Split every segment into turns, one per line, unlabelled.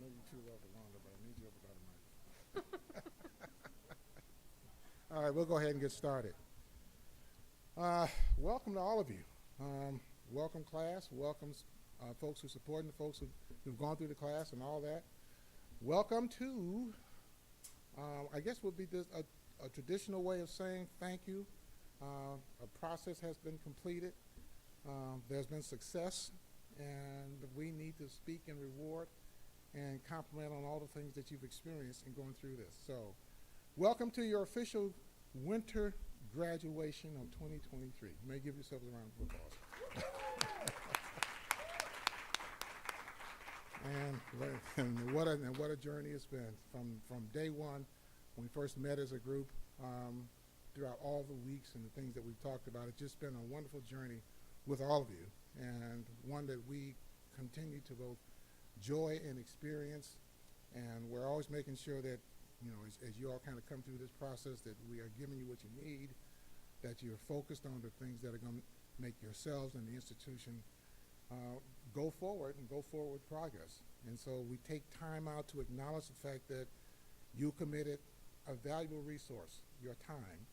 know you too well, Delonda, but I need you up about a microphone. All right, we'll go ahead and get started. Welcome to all of you. Welcome, class. Welcome, folks who are supporting the folks who've gone through the class and all that. Welcome to, I guess would be this, a traditional way of saying thank you. A process has been completed. There's been success, and we need to speak and reward and compliment on all the things that you've experienced in going through this. So, welcome to your official winter graduation of 2023. You may give yourselves a round of applause. and what a journey it's been from day one when we first met as a group, throughout all the weeks and the things that we've talked about. It's just been a wonderful journey with all of you, and one that we continue to both joy and experience. And we're always making sure that, you know, as you all kind of come through this process, that we are giving you what you need, that you're focused on the things that are going to make yourselves and the institution go forward and go forward with progress. And so we take time out to acknowledge the fact that you committed a valuable resource, your time,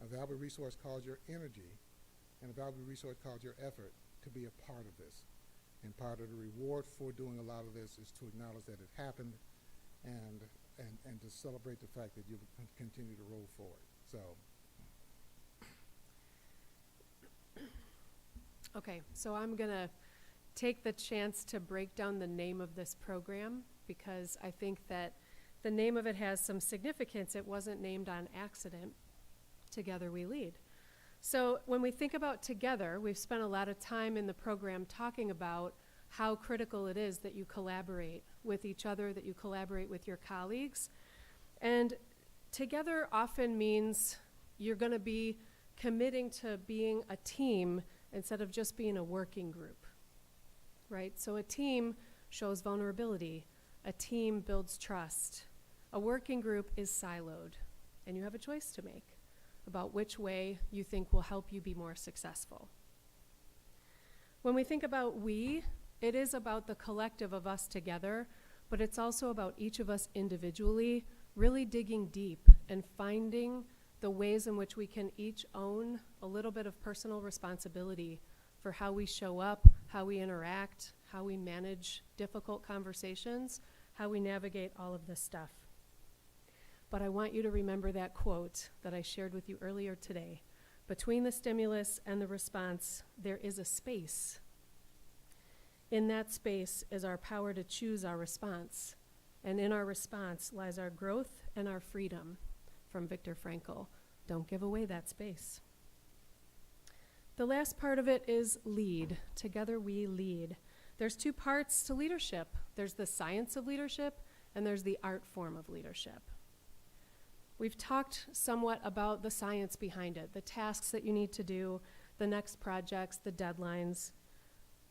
a valuable resource called your energy, and a valuable resource called your effort to be a part of this. And part of the reward for doing a lot of this is to acknowledge that it happened and to celebrate the fact that you continue to roll forward. So.
Okay, so I'm gonna take the chance to break down the name of this program, because I think that the name of it has some significance. It wasn't named on accident. Together We Lead. So when we think about together, we've spent a lot of time in the program talking about how critical it is that you collaborate with each other, that you collaborate with your colleagues. And together often means you're going to be committing to being a team instead of just being a working group, right? So a team shows vulnerability. A team builds trust. A working group is siloed, and you have a choice to make about which way you think will help you be more successful. When we think about we, it is about the collective of us together, but it's also about each of us individually really digging deep and finding the ways in which we can each own a little bit of personal responsibility for how we show up, how we interact, how we manage difficult conversations, how we navigate all of this stuff. But I want you to remember that quote that I shared with you earlier today. Between the stimulus and the response, there is a space. In that space is our power to choose our response. And in our response lies our growth and our freedom. From Viktor Frankl. Don't give away that space. The last part of it is lead. Together we lead. There's two parts to leadership. There's the science of leadership, and there's the art form of leadership. We've talked somewhat about the science behind it, the tasks that you need to do, the next projects, the deadlines.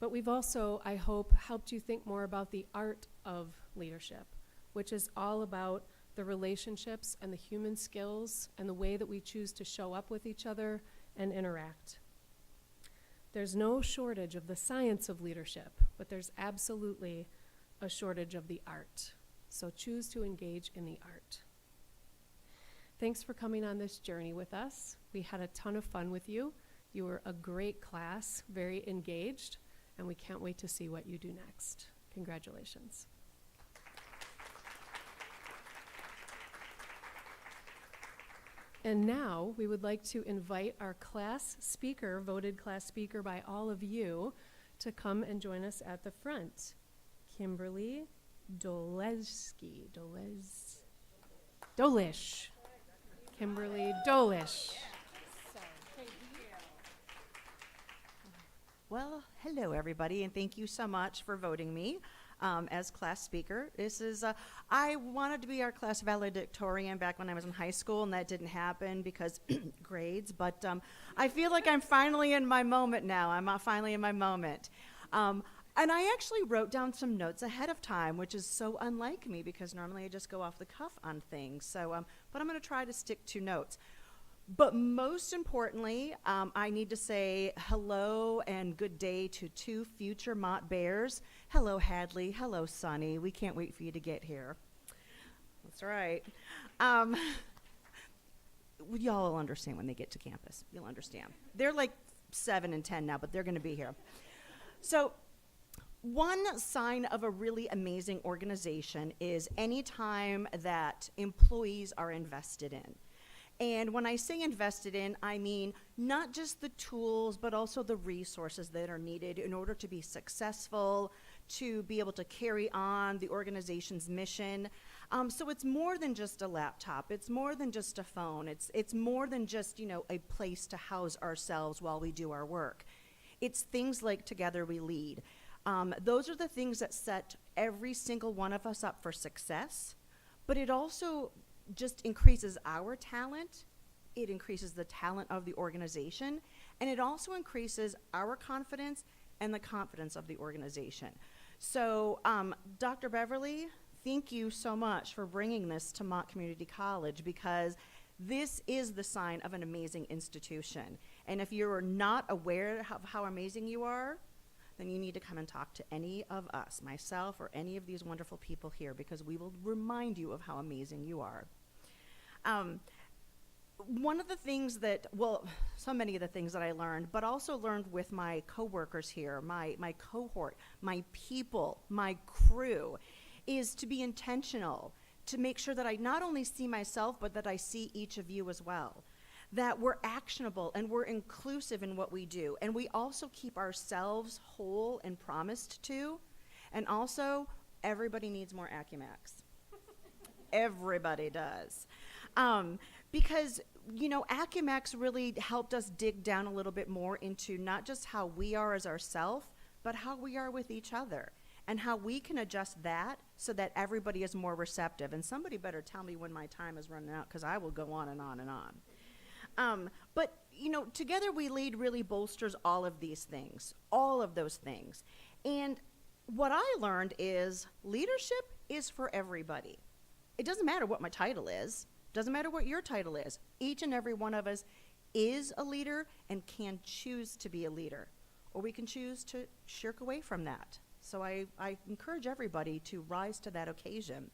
But we've also, I hope, helped you think more about the art of leadership, which is all about the relationships and the human skills and the way that we choose to show up with each other and interact. There's no shortage of the science of leadership, but there's absolutely a shortage of the art. So choose to engage in the art. Thanks for coming on this journey with us. We had a ton of fun with you. You were a great class, very engaged, and we can't wait to see what you do next. Congratulations. And now we would like to invite our class speaker, voted class speaker by all of you, to come and join us at the front. Kimberly Doleszki. Dolish. Kimberly Dolish.
Well, hello everybody, and thank you so much for voting me as class speaker. This is, I wanted to be our class valedictorian back when I was in high school, and that didn't happen because grades, but I feel like I'm finally in my moment now. I'm finally in my moment. And I actually wrote down some notes ahead of time, which is so unlike me because normally I just go off the cuff on things. So, but I'm going to try to stick to notes. But most importantly, I need to say hello and good day to two future Mott Bears. Hello, Hadley. Hello, Sonny. We can't wait for you to get here. That's right. Y'all will understand when they get to campus. You'll understand. They're like 7 and 10 now, but they're going to be here. So one sign of a really amazing organization is any time that employees are invested in. And when I say invested in, I mean not just the tools, but also the resources that are needed in order to be successful, to be able to carry on the organization's mission. So it's more than just a laptop. It's more than just a phone. It's more than just, a place to house ourselves while we do our work. It's things like Together We Lead. Those are the things that set every single one of us up for success, but it also just increases our talent, it increases the talent of the organization, and it also increases our confidence and the confidence of the organization. So, Dr. Beverly, thank you so much for bringing this to Mott Community College, because this is the sign of an amazing institution. And if you're not aware of how amazing you are, then you need to come and talk to any of us, myself or any of these wonderful people here, because we will remind you of how amazing you are. One of the things that, so many of the things that I learned, but also learned with my coworkers here, my cohort, my people, my crew, is to be intentional, to make sure that I not only see myself, but that I see each of you as well. That we're actionable and we're inclusive in what we do. And we also keep ourselves whole and promised to. And also, everybody needs more Acumax. Everybody does. Because, Acumax really helped us dig down a little bit more into not just how we are as ourselves, but how we are with each other. And how we can adjust that so that everybody is more receptive. And somebody better tell me when my time is running out, because I will go on and on and on. But, Together We Lead really bolsters all of these things, all of those things. And what I learned is leadership is for everybody. It doesn't matter what my title is, doesn't matter what your title is. Each and every one of us is a leader and can choose to be a leader, or we can choose to shirk away from that. So I encourage everybody to rise to that occasion.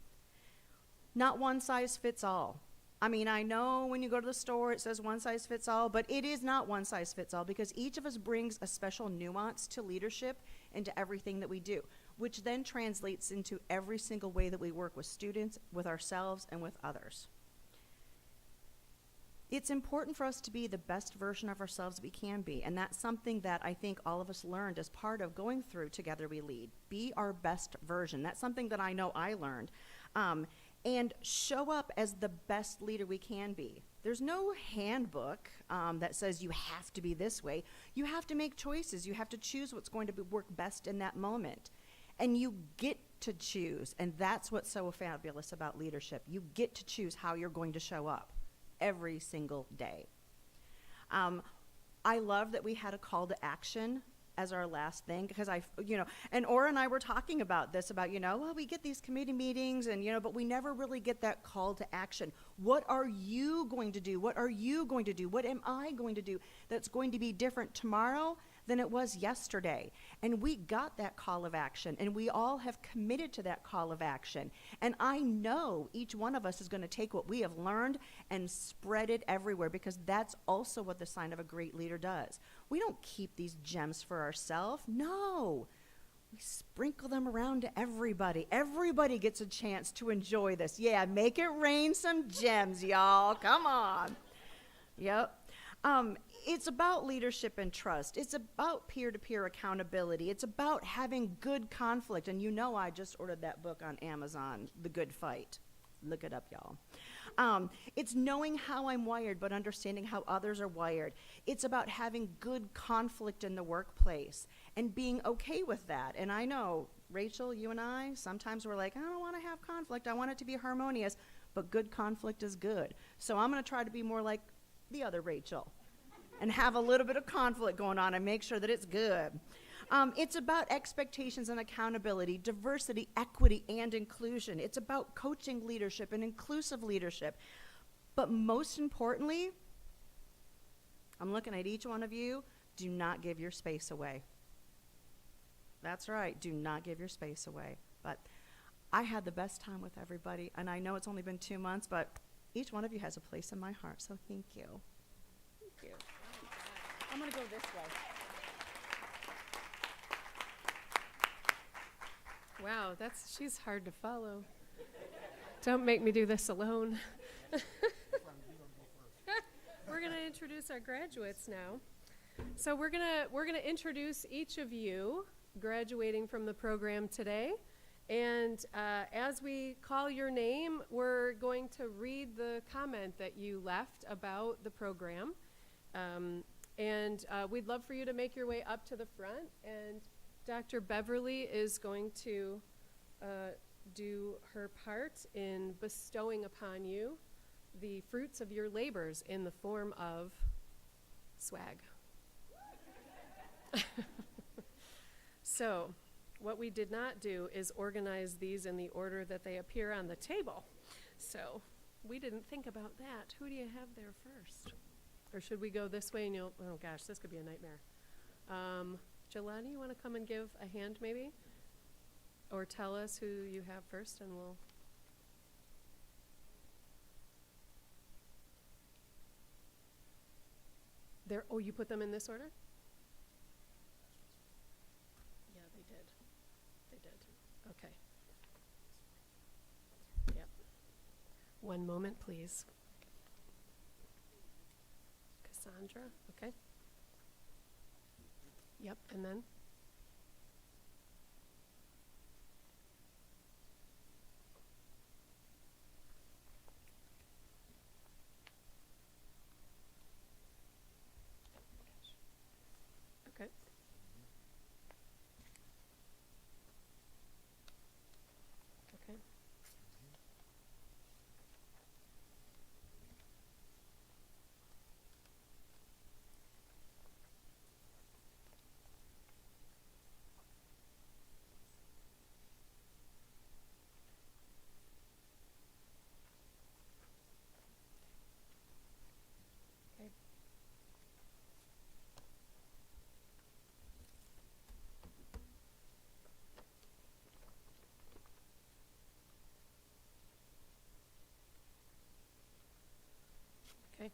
Not one size fits all. I mean, I know when you go to the store, it says one size fits all, but it is not one size fits all, because each of us brings a special nuance to leadership and to everything that we do, which then translates into every single way that we work with students, with ourselves, and with others. It's important for us to be the best version of ourselves we can be, and that's something that I think all of us learned as part of going through Together We Lead. Be our best version. That's something that I know I learned. And show up as the best leader we can be. There's no handbook that says you have to be this way. You have to make choices. You have to choose what's going to work best in that moment. And you get to choose, and that's what's so fabulous about leadership. You get to choose how you're going to show up every single day. I love that we had a call to action as our last thing, because and Ora and I were talking about this, about, we get these committee meetings and, but we never really get that call to action. What are you going to do? What are you going to do? What am I going to do that's going to be different tomorrow than it was yesterday? And we got that call of action, and we all have committed to that call of action. And I know each one of us is going to take what we have learned and spread it everywhere, because that's also what the sign of a great leader does. We don't keep these gems for ourselves. No. We sprinkle them around to everybody. Everybody gets a chance to enjoy this. Yeah, make it rain some gems, y'all. Come on. Yep. It's about leadership and trust. It's about peer-to-peer accountability. It's about having good conflict. And I just ordered that book on Amazon, The Good Fight. Look it up, y'all. It's knowing how I'm wired, but understanding how others are wired. It's about having good conflict in the workplace and being okay with that. And I know, Rachel, you and I, sometimes we're like, I don't want to have conflict. I want it to be harmonious. But good conflict is good. So I'm going to try to be more like the other Rachel and have a little bit of conflict going on and make sure that it's good. It's about expectations and accountability, diversity, equity, and inclusion. It's about coaching leadership and inclusive leadership. But most importantly, I'm looking at each one of you. Do not give your space away. That's right. Do not give your space away. But I had the best time with everybody, and I know it's only been 2 months, but each one of you has a place in my heart, so thank you. Thank you. I'm going to go this way.
Wow, she's hard to follow. Don't make me do this alone. We're going to introduce our graduates now. So we're gonna introduce each of you graduating from the program today. And as we call your name, we're going to read the comment that you left about the program. And we'd love for you to make your way up to the front. And Dr. Beverly is going to do her part in bestowing upon you the fruits of your labors in the form of swag. So, what we did not do is organize these in the order that they appear on the table. So, we didn't think about that. Who do you have there first? Or should we go this way and oh gosh, this could be a nightmare. Jelani, you want to come and give a hand maybe? Or tell us who you have first and we'll... There, oh, you put them in this order? Yeah, they did. They did. Okay. Yep. One moment, please. Cassandra, okay. Yep, and then? Okay. Okay. Okay. Okay.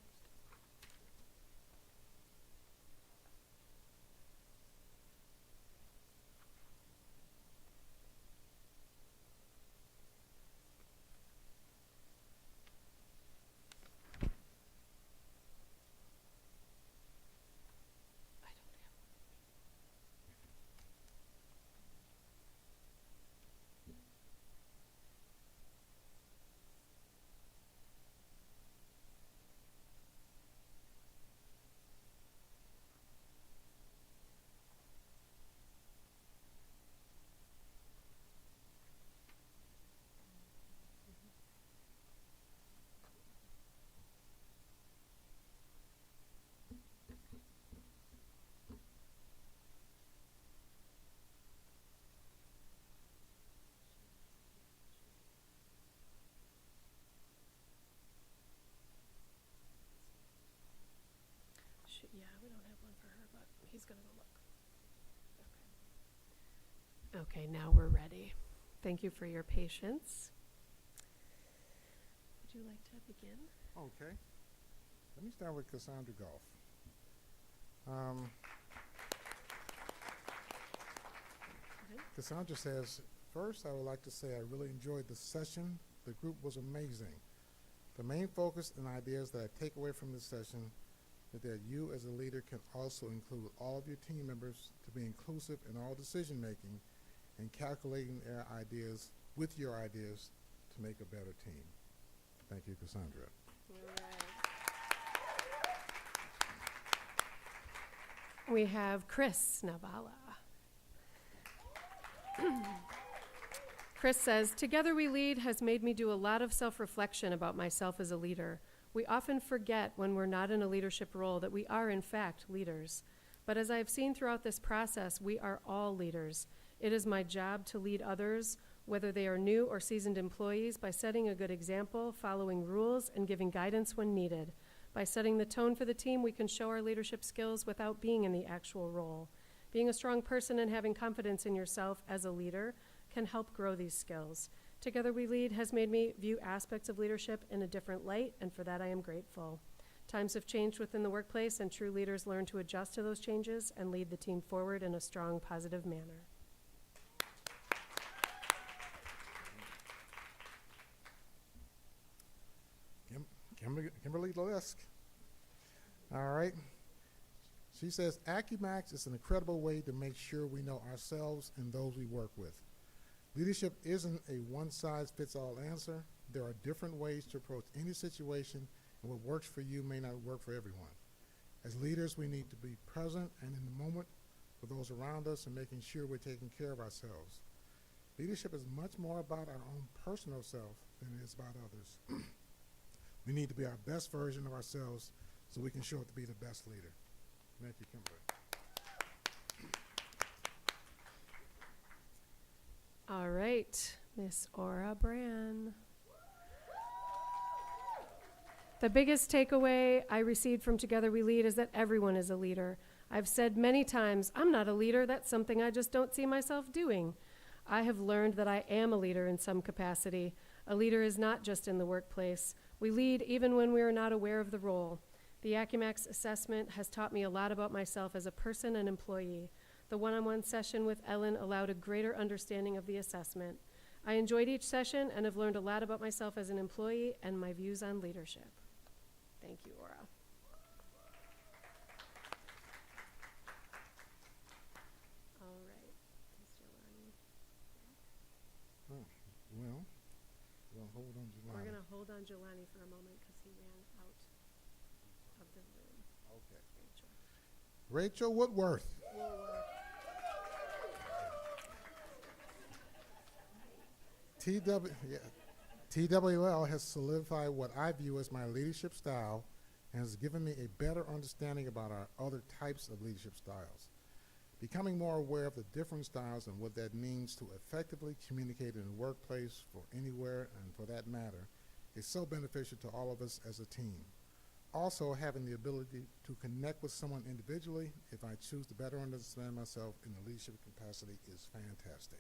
I don't have yeah, we don't have one for her, but he's gonna go look. Okay. Okay, now we're ready. Thank you for your patience. Would you like to begin?
Okay. Let me start with Cassandra Goff.
Okay.
Cassandra says, first, I would like to say I really enjoyed the session. The group was amazing. The main focus and ideas that I take away from this session is that you as a leader can also include all of your team members to be inclusive in all decision making and calculating their ideas with your ideas to make a better team. Thank you, Cassandra.
All right. We have Chris Navala. Chris says, "Together We Lead has made me do a lot of self-reflection about myself as a leader. We often forget when we're not in a leadership role that we are in fact leaders. But as I have seen throughout this process, we are all leaders. It is my job to lead others, whether they are new or seasoned employees, by setting a good example, following rules, and giving guidance when needed. By setting the tone for the team, we can show our leadership skills without being in the actual role. Being a strong person and having confidence in yourself as a leader can help grow these skills. Together We Lead has made me view aspects of leadership in a different light, and for that I am grateful. Times have changed within the workplace, and true leaders learn to adjust to those changes and lead the team forward in a strong, positive manner.
Kimberly Lisk. All right. She says, AccuMax is an incredible way to make sure we know ourselves and those we work with. Leadership isn't a one-size-fits-all answer. There are different ways to approach any situation, and what works for you may not work for everyone. As leaders, we need to be present and in the moment for those around us and making sure we're taking care of ourselves. Leadership is much more about our own personal self than it is about others. We need to be our best version of ourselves so we can show up to be the best leader. Thank you, Kimberly.
All right, Miss Aura Brand. The biggest takeaway I received from Together We Lead is that everyone is a leader. I've said many times, I'm not a leader, that's something I just don't see myself doing. I have learned that I am a leader in some capacity. A leader is not just in the workplace. We lead even when we are not aware of the role. The AccuMax assessment has taught me a lot about myself as a person and employee. The one-on-one session with Ellen allowed a greater understanding of the assessment. I enjoyed each session and have learned a lot about myself as an employee and my views on leadership. Thank you, Aura. All right. Is Jelani back?
Oh, well, we'll hold on to
We're going to hold on Jelani for a moment because he ran out of the room.
Okay.
Rachel.
Rachel Woodworth. TWL has solidified what I view as my leadership style and has given me a better understanding about our other types of leadership styles. Becoming more aware of the different styles and what that means to effectively communicate in the workplace, for anywhere, and for that matter, is so beneficial to all of us as a team. Also, having the ability to connect with someone individually, if I choose to better understand myself in the leadership capacity, is fantastic.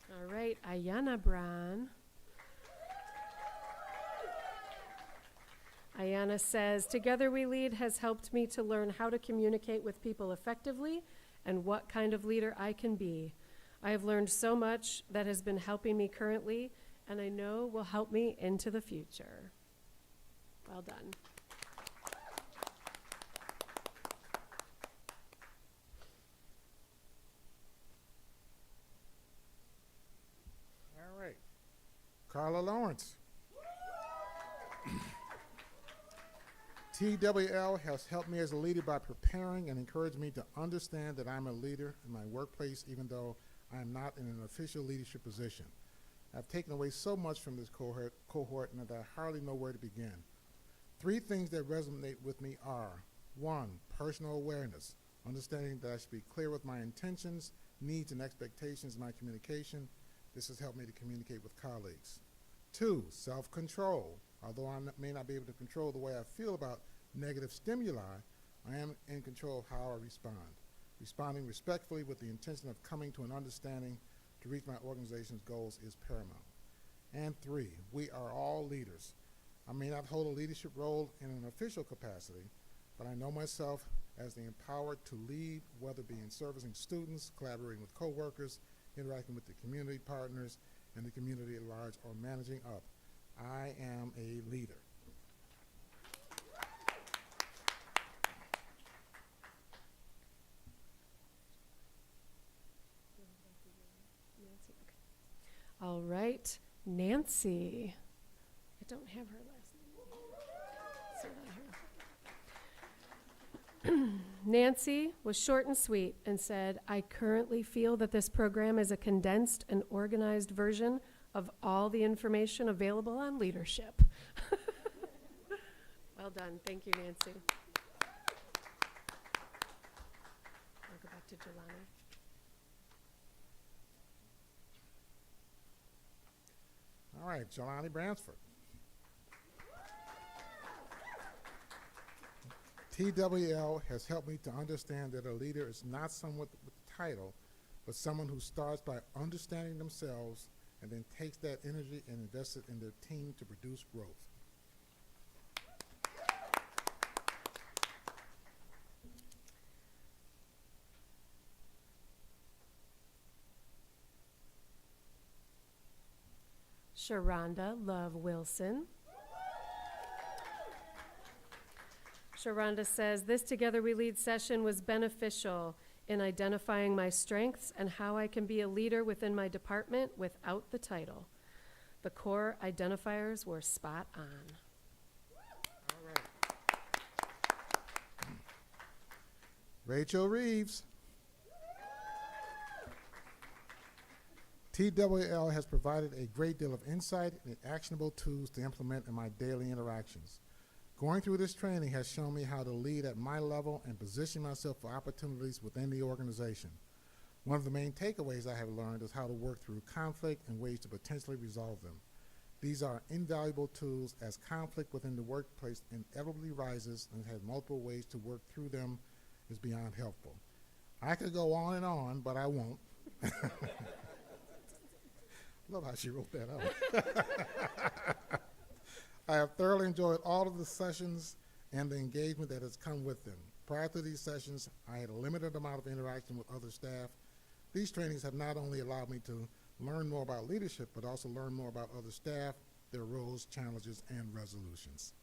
All right, Ayana Bran. Ayana says, Together We Lead has helped me to learn how to communicate with people effectively and what kind of leader I can be. I have learned so much that has been helping me currently, and I know will help me into the future. Well done.
All right. Carla Lawrence. TWL has helped me as a leader by preparing and encouraged me to understand that I'm a leader in my workplace, even though I am not in an official leadership position. I've taken away so much from this cohort and that I hardly know where to begin. 3 things that resonate with me are: 1, personal awareness, understanding that I should be clear with my intentions, needs, and expectations in my communication. This has helped me to communicate with colleagues. 2, self-control. Although I may not be able to control the way I feel about negative stimuli, I am in control of how I respond. Responding respectfully with the intention of coming to an understanding to reach my organization's goals is paramount. And 3, we are all leaders. I may not hold a leadership role in an official capacity, but I know myself as the empowered to lead, whether it be in servicing students, collaborating with coworkers, interacting with the community partners and the community at large, or managing up. I am a leader.
Nancy, okay. All right, Nancy. I don't have her last name. It's not on here. Nancy was short and sweet and said, I currently feel that this program is a condensed and organized version of all the information available on leadership. Well done. Thank you, Nancy. I'll go back to Jelani.
All right, Jelani Bransford. TWL has helped me to understand that a leader is not someone with a title, but someone who starts by understanding themselves and then takes that energy and invests it in their team to produce growth.
Sharonda Love Wilson. Sharonda says, this Together We Lead session was beneficial in identifying my strengths and how I can be a leader within my department without the title. The core identifiers were spot on.
All right. Rachel Reeves. TWL has provided a great deal of insight and actionable tools to implement in my daily interactions. Going through this training has shown me how to lead at my level and position myself for opportunities within the organization. One of the main takeaways I have learned is how to work through conflict and ways to potentially resolve them. These are invaluable tools as conflict within the workplace inevitably rises, and has multiple ways to work through them is beyond helpful. I could go on and on, but I won't. Love how she wrote that out. I have thoroughly enjoyed all of the sessions and the engagement that has come with them. Prior to these sessions, I had a limited amount of interaction with other staff. These trainings have not only allowed me to learn more about leadership, but also learn more about other staff, their roles, challenges, and resolutions.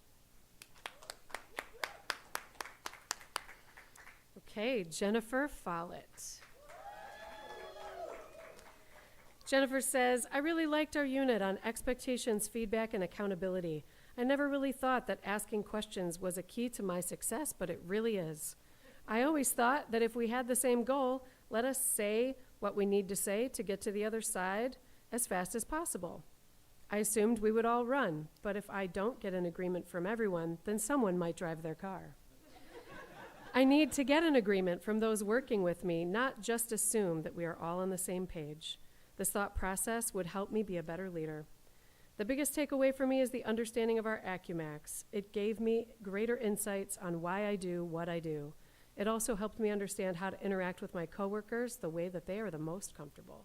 Okay, Jennifer Follett. Jennifer says, I really liked our unit on expectations, feedback, and accountability. I never really thought that asking questions was a key to my success, but it really is. I always thought that if we had the same goal, let us say what we need to say to get to the other side as fast as possible. I assumed we would all run, but if I don't get an agreement from everyone, then someone might drive their car. I need to get an agreement from those working with me, not just assume that we are all on the same page. This thought process would help me be a better leader. The biggest takeaway for me is the understanding of our AccuMax. It gave me greater insights on why I do what I do. It also helped me understand how to interact with my coworkers the way that they are the most comfortable.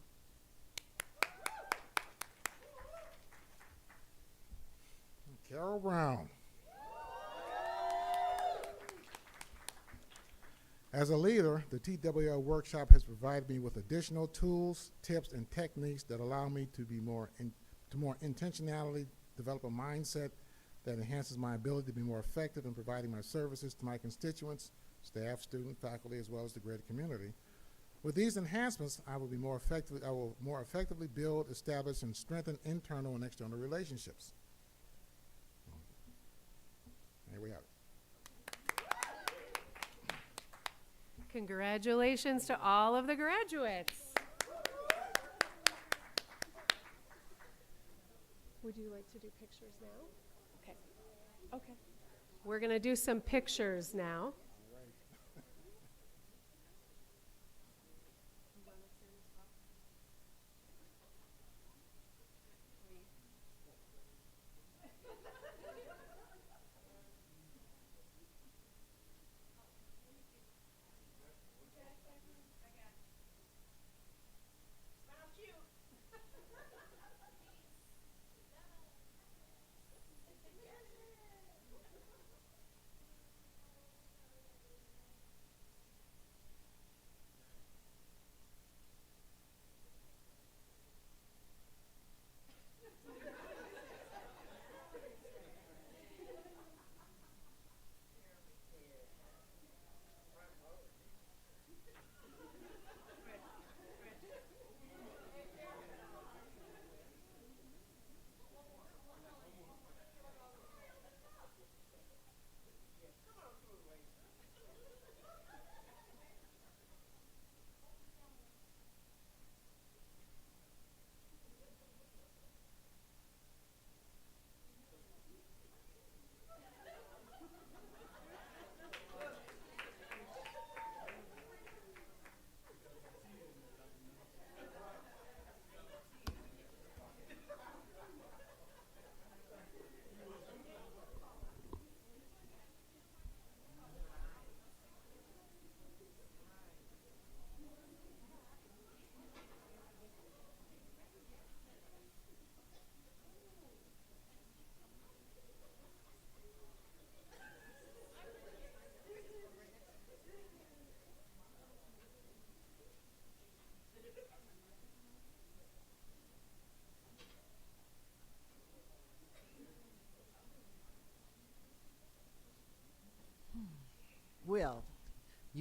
Carol Brown. As a leader, the TWL workshop has provided me with additional tools, tips, and techniques that allow me to be more intentionality, develop a mindset that enhances my ability to be more effective in providing my services to my constituents, staff, student, faculty, as well as the greater community. With these enhancements, I will more effectively build, establish, and strengthen internal and external relationships. Here we have it.
Congratulations to all of the graduates. Would you like to do pictures now? Okay. Okay. We're going to do some pictures now.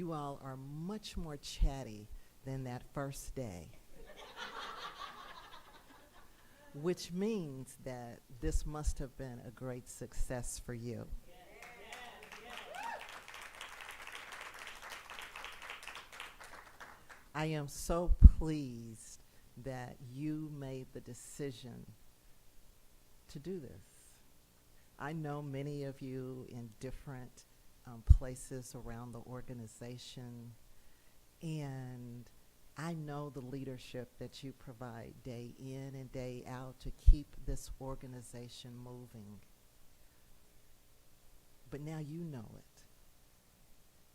you all are much more chatty than that first day. Which means that this must have been a great success for you. I am so pleased that you made the decision to do this. I know many of you in different places around the organization, and I know the leadership that you provide day in and day out to keep this organization moving. But now you know it.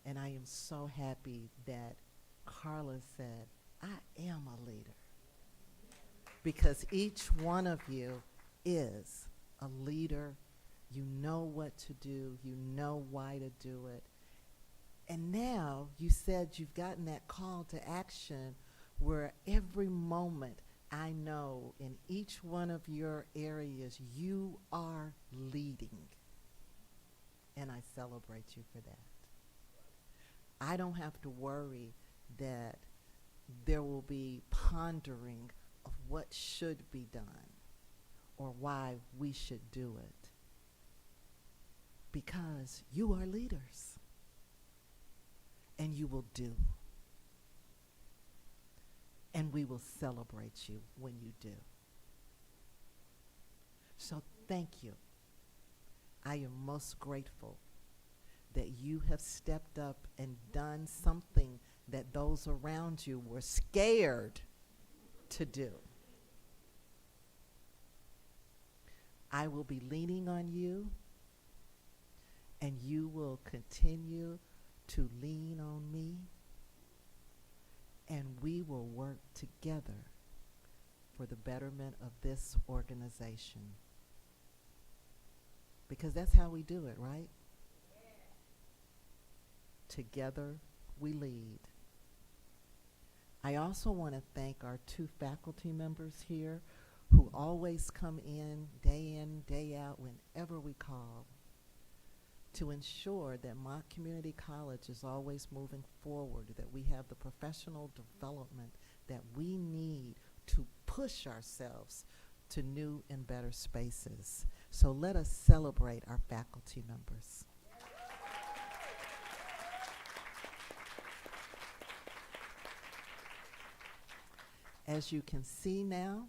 And I am so happy that Carla said, I am a leader. Because each one of you is a leader. You know what to do. You know why to do it. And now you said you've gotten that call to action where every moment I know in each one of your areas you are leading. And I celebrate you for that. I don't have to worry that there will be pondering of what should be done or why we should do it. Because you are leaders. And you will do. And we will celebrate you when you do. So thank you. I am most grateful that you have stepped up and done something that those around you were scared to do. I will be leaning on you, and you will continue to lean on me, and we will work together for the betterment of this organization. Because that's how we do it, right? Together we lead. I also want to thank our 2 faculty members here who always come in, day out, whenever we call, to ensure that Mott Community College is always moving forward, that we have the professional development that we need to push ourselves to new and better spaces. So let us celebrate our faculty members. As you can see now,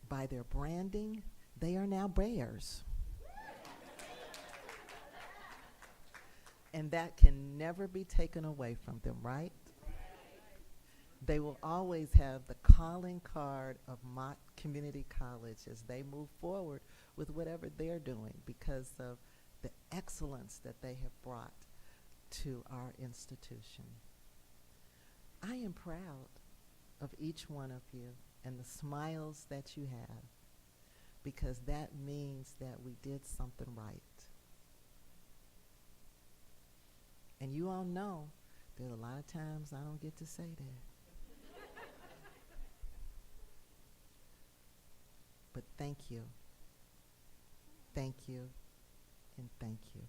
by their branding, they are now Bears. And that can never be taken away from them, right? They will always have the calling card of Mott Community College as they move forward with whatever they're doing because of the excellence that they have brought to our institution. I am proud of each one of you and the smiles that you have, because that means that we did something right. And you all know there's a lot of times I don't get to say that. But thank you. Thank you. And thank you.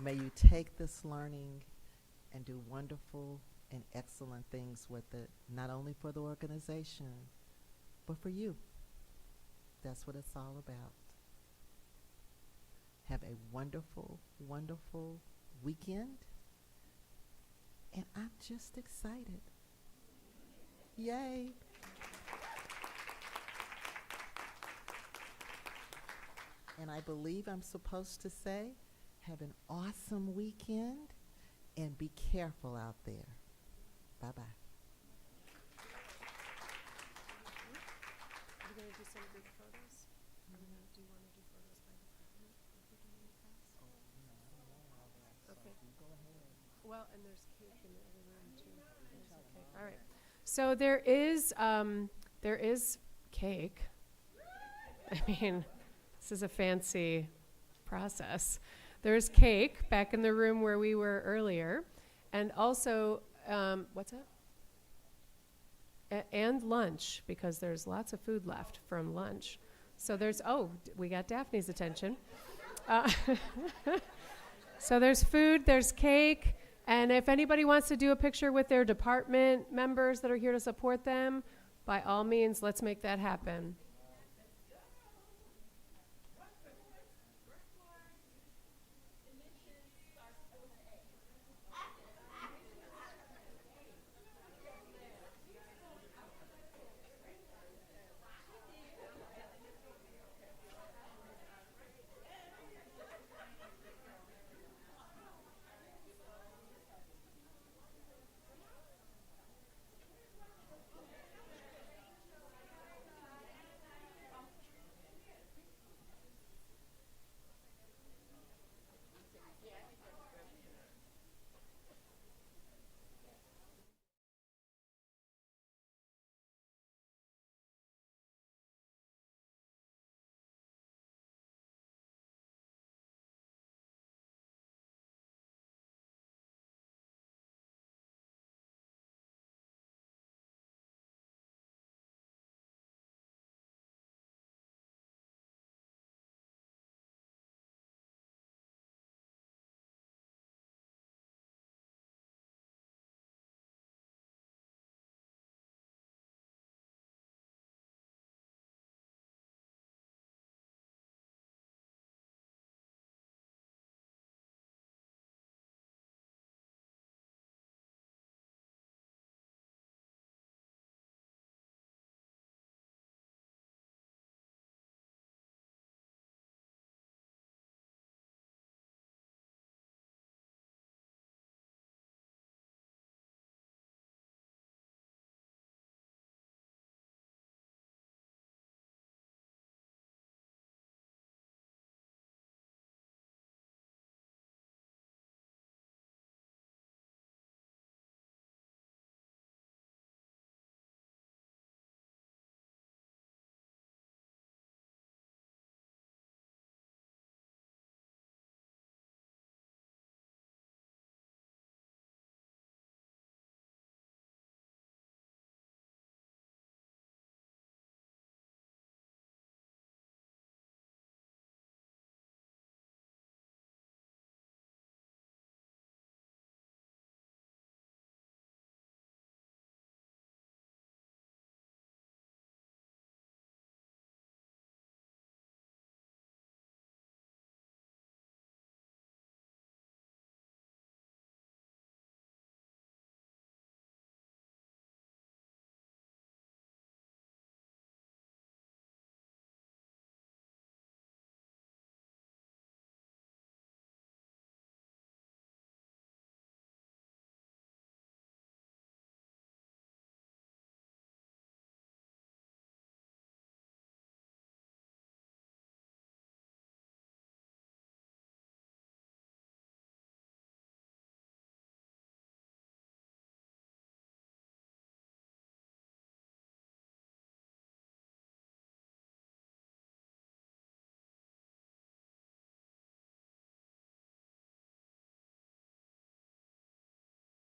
May you take this learning and do wonderful and excellent things with it, not only for the organization, but for you. That's what it's all about. Have a wonderful, wonderful weekend. And I'm just excited. Yay. And I believe I'm supposed to say, have an awesome weekend and be careful out there. Bye-bye.
Are you going to do some group photos? Do you want to do photos by department like you're doing in the past? Okay. Well, and there's cake in the other room too. Okay. All right. So there is cake. I mean, this is a fancy process. There's cake back in the room where we were earlier, and also what's that? And lunch, because there's lots of food left from lunch. So we got Daphne's attention. Uh, so there's food, there's cake, and if anybody wants to do a picture with their department members that are here to support them, by all means, let's make that happen.